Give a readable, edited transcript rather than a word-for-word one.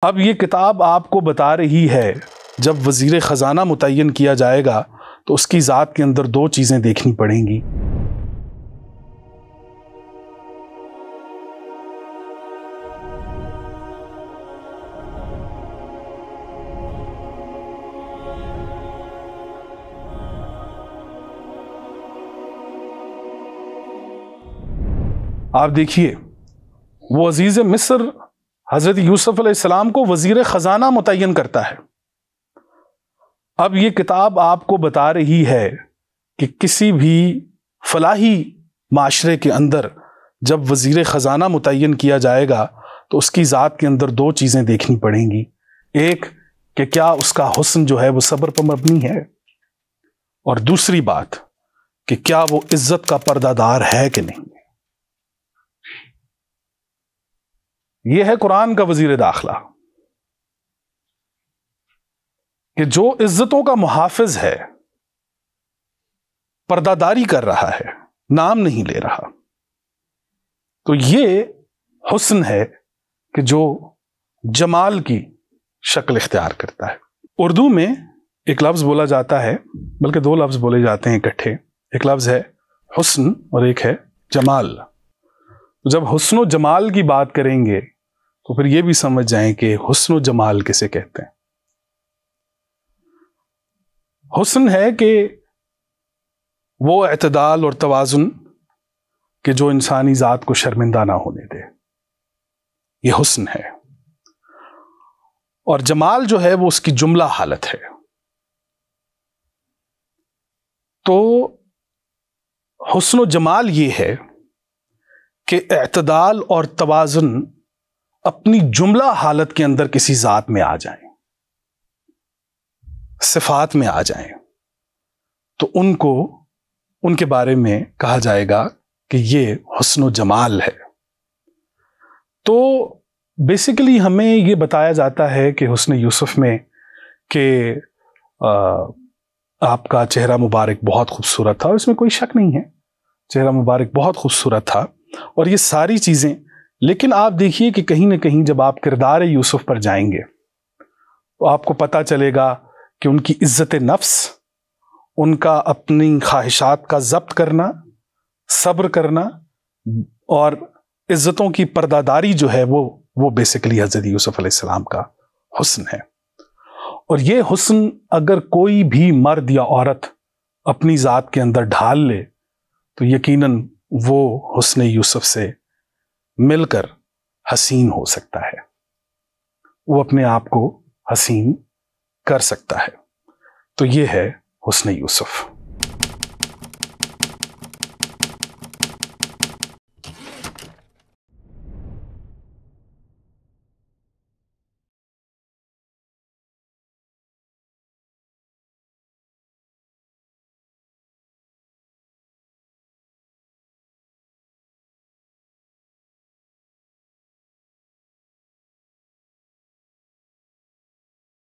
اب یہ کتاب آپ کو بتا رہی ہے جب وزیر خزانہ متعین کیا جائے گا تو اس کی ذات کے اندر دو چیزیں دیکھنی پڑیں گی۔ آپ دیکھیے، وہ عزیز مصر حضرت یوسف علیہ السلام کو وزیر خزانہ متعین کرتا ہے۔ اب یہ کتاب آپ کو بتا رہی ہے کہ کسی بھی فلاحی معاشرے کے اندر جب وزیر خزانہ متعین کیا جائے گا تو اس کی ذات کے اندر دو چیزیں دیکھنی پڑیں گی۔ ایک کہ کیا اس کا حسن جو ہے وہ صبر پر مبنی ہے، اور دوسری بات کہ کیا وہ عزت کا پردہ دار ہے کہ نہیں۔ یہ ہے قرآن کا وزیر داخلہ کہ جو عزتوں کا محافظ ہے، پردہ داری کر رہا ہے، نام نہیں لے رہا، تو یہ حسن ہے کہ جو جمال کی شکل اختیار کرتا ہے۔ اردو میں ایک لفظ بولا جاتا ہے، بلکہ دو لفظ بولے جاتے ہیں اکٹھے، ایک لفظ ہے حسن اور ایک ہے جمال۔ جب حسن و جمال کی بات کریں گے تو پھر یہ بھی سمجھ جائیں کہ حسن و جمال کسے کہتے ہیں۔ حسن ہے کہ وہ اعتدال اور توازن کہ جو انسانی ذات کو شرمندہ نہ ہونے دے، یہ حسن ہے۔ اور جمال جو ہے وہ اس کی جملہ حالت ہے۔ تو حسن و جمال یہ ہے کہ اعتدال اور توازن اپنی جملہ حالت کے اندر کسی ذات میں آ جائیں، صفات میں آ جائیں، تو ان کے بارے میں کہا جائے گا کہ یہ حسن و جمال ہے۔ تو بیسیکلی ہمیں یہ بتایا جاتا ہے کہ حسن یوسف میں کہ آپ کا چہرہ مبارک بہت خوبصورت تھا، اور اس میں کوئی شک نہیں ہے، چہرہ مبارک بہت خوبصورت تھا اور یہ ساری چیزیں۔ لیکن آپ دیکھیے کہ کہیں نہ کہیں جب آپ کردار یوسف پر جائیں گے تو آپ کو پتہ چلے گا کہ ان کی عزت نفس، ان کا اپنی خواہشات کا ضبط کرنا، صبر کرنا اور عزتوں کی پردہ داری جو ہے وہ بیسیکلی حضرت یوسف علیہ السلام کا حسن ہے۔ اور یہ حسن اگر کوئی بھی مرد یا عورت اپنی ذات کے اندر ڈھال لے تو یقیناً وہ حسن یوسف سے مل کر حسین ہو سکتا ہے، وہ اپنے آپ کو حسین کر سکتا ہے۔ تو یہ ہے حسن یوسف۔